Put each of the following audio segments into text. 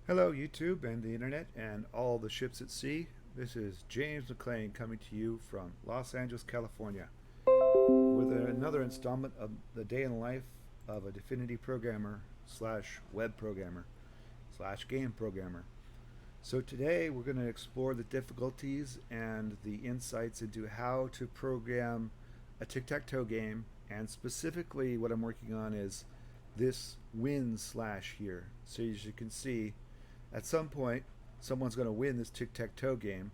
Hello, YouTube and the internet and all the ships at sea. This is James McLean coming to you from Los Angeles, California, with another installment of the day in the life of a Dfinity programmer slash web programmer slash game programmer. So today we're going to explore the difficulties and the insights into how to program a tic tac toe game, and specifically what I'm working on is this win slash here. So as you can see, at some point, someone's going to win this tic tac toe game,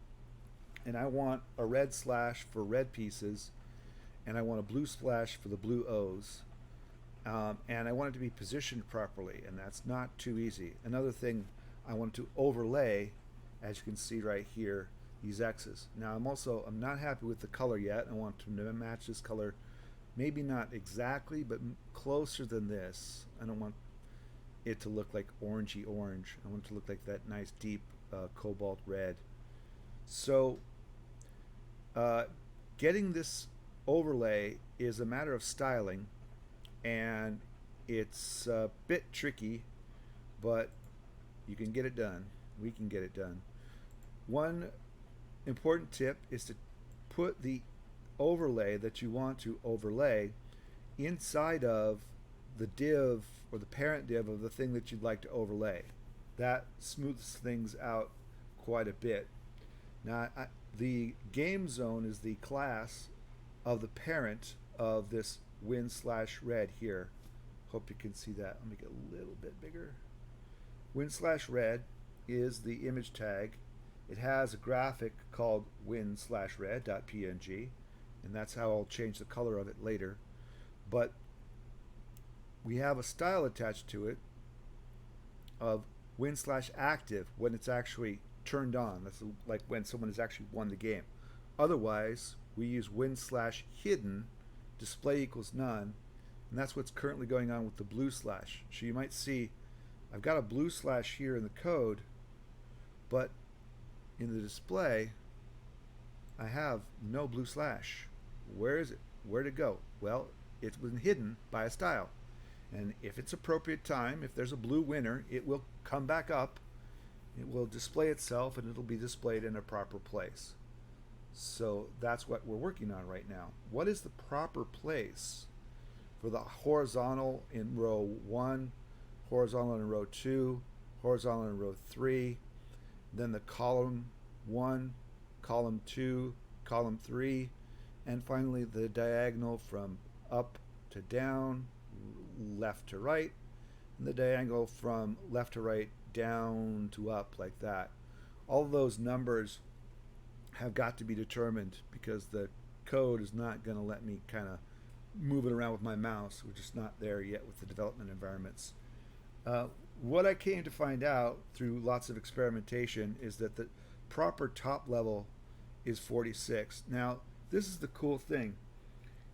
and I want a red slash for red pieces, and I want a blue slash for the blue O's. And I want it to be positioned properly, and that's not too easy. Another thing, I want to overlay, as you can see right here, these X's. Now I'm not happy with the color yet. I want to match this color, maybe not exactly, but closer than this. I don't want it to look like orangey orange. I want it to look like that nice deep cobalt red. So uh, getting this overlay is a matter of styling, and it's a bit tricky, but you can get it done. We can get it done. One important tip is to put the overlay that you want to overlay inside of the div or the parent div of the thing that you'd like to overlay. That smooths things out quite a bit. Now, the game zone is the class of the parent of this win slash red here. Hope you can see that. Let me get a little bit bigger. Win slash red is the image tag. It has a graphic called win slash red.png, and that's how I'll change the color of it later. But we have a style attached to it of win slash active when it's actually turned on. That's like when someone has actually won the game. Otherwise, we use win slash hidden, display equals none, and that's what's currently going on with the blue slash. So you might see I've got a blue slash here in the code, but in the display I have no blue slash. Where is it? Where'd it go? Well, it's been hidden by a style. And if it's appropriate time, if there's a blue winner, it will come back up, it will display itself, and it'll be displayed in a proper place. So that's what we're working on right now. What is the proper place for the horizontal in row 1, horizontal in row 2, horizontal in row 3, then the column 1, column 2, column 3, and finally the diagonal from up to down, left to right, and the diagonal from left to right, down to up, like that. All of those numbers have got to be determined because the code is not going to let me kind of move it around with my mouse. We're just not there yet with the development environments. What I came to find out through lots of experimentation is that the proper top level is 46. Now, this is the cool thing.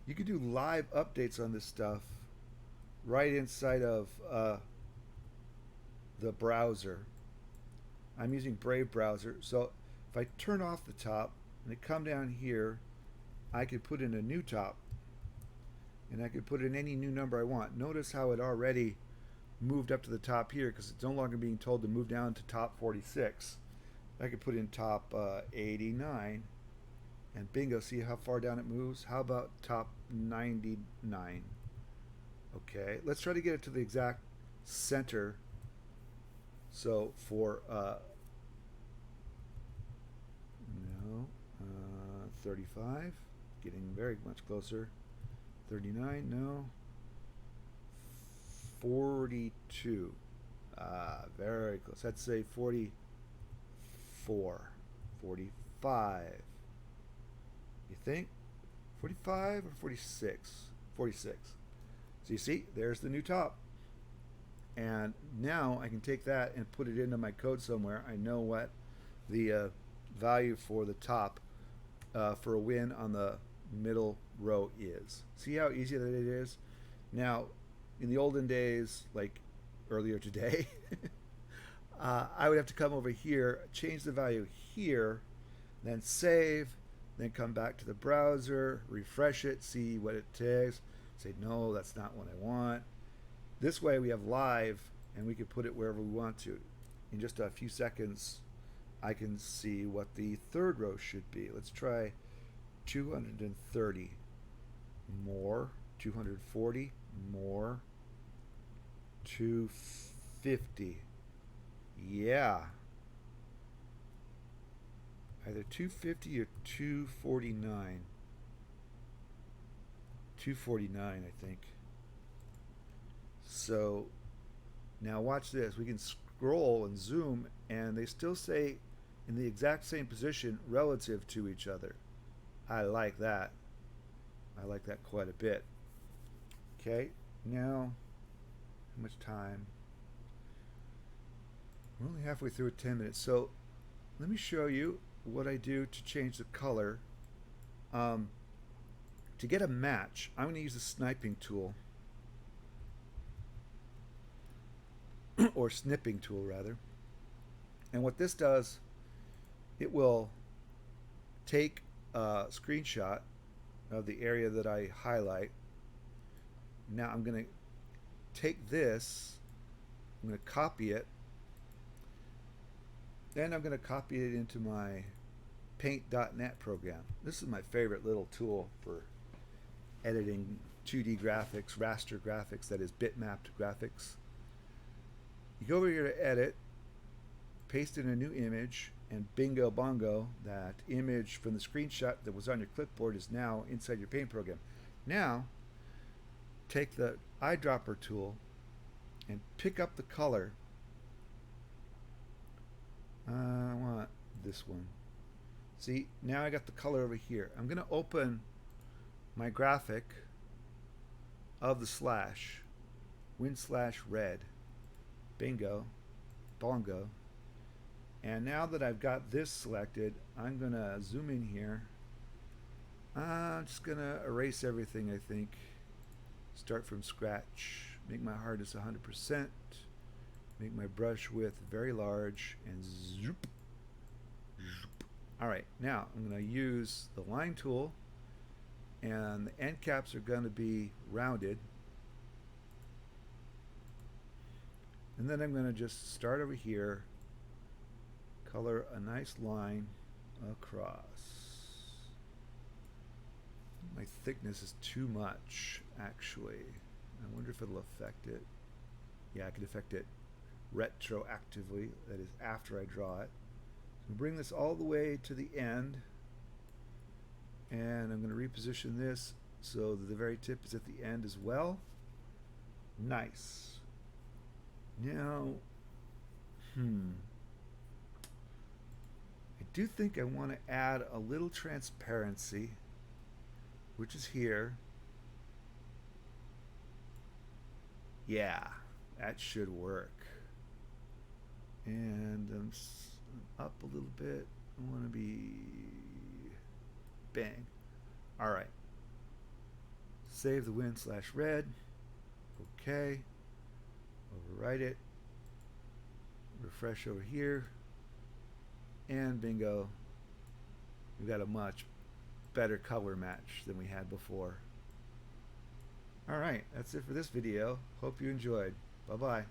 You can do live updates on this stuff right inside of the browser. I'm using Brave browser, so if I turn off the top and I come down here, I could put in a new top, and I could put in any new number I want. Notice how it already moved up to the top here because it's no longer being told to move down to top 46. I could put in top 89, and bingo, see how far down it moves? How about top 99? Okay, let's try to get it to the exact center. So for 35, getting very much closer. 39, no. 42. Very close. Let's say 44. 45. You think? 45 or 46? 46. So you see, there's the new top. And now I can take that and put it into my code somewhere. I know what the value for the top for a win on the middle row is. See how easy that it is? Now, in the olden days, like earlier today, I would have to come over here, change the value here, then save, then come back to the browser, refresh it, see what it takes, say, no, that's not what I want. This way we have live, and we can put it wherever we want to. in just a few seconds, I can see what the third row should be. Let's try 230 more, 240 more, 250. Yeah. Either 250 or 249. 249, I think. So now watch this. We can scroll and zoom, and they still say in the exact same position relative to each other. I like that. I like that quite a bit. Okay, now, how much time? We're only halfway through at 10 minutes. So let me show you what I do to change the color. To get a match, I'm going to use the sniping tool, or snipping tool rather. And what this does, it will take a screenshot of the area that I highlight. Now I'm going to take this, I'm going to copy it, then I'm going to copy it into my paint.net program. This is my favorite little tool for editing 2D graphics, raster graphics, that is bitmapped graphics. You go over here to edit, paste in a new image, and bingo bongo, that image from the screenshot that was on your clipboard is now inside your paint program. Now take the eyedropper tool and pick up the color. I want this one. See, now I got the color over here. I'm going to open my graphic of the slash, win/red, bingo, bongo. And now that I've got this selected, I'm going to zoom in here. I'm just going to erase everything, I think. Start from scratch. Make my hardness 100%. Make my brush width very large, and zoop. Alright, now I'm going to use the line tool, and the end caps are going to be rounded. And then I'm going to just start over here, color a nice line across. My thickness is too much, actually. I wonder if it'll affect it. Yeah, I could affect it retroactively, that is after I draw it. So bring this all the way to the end, and I'm going to reposition this so that the very tip is at the end as well. Nice. Now, I do think I want to add a little transparency, which is here. Yeah, that should work. And up a little bit. I want to be bang. Alright. Save the win/red. Okay. Overwrite it. Refresh over here. And bingo. We've got a much better color match than we had before. Alright, that's it for this video. Hope you enjoyed. Bye-bye.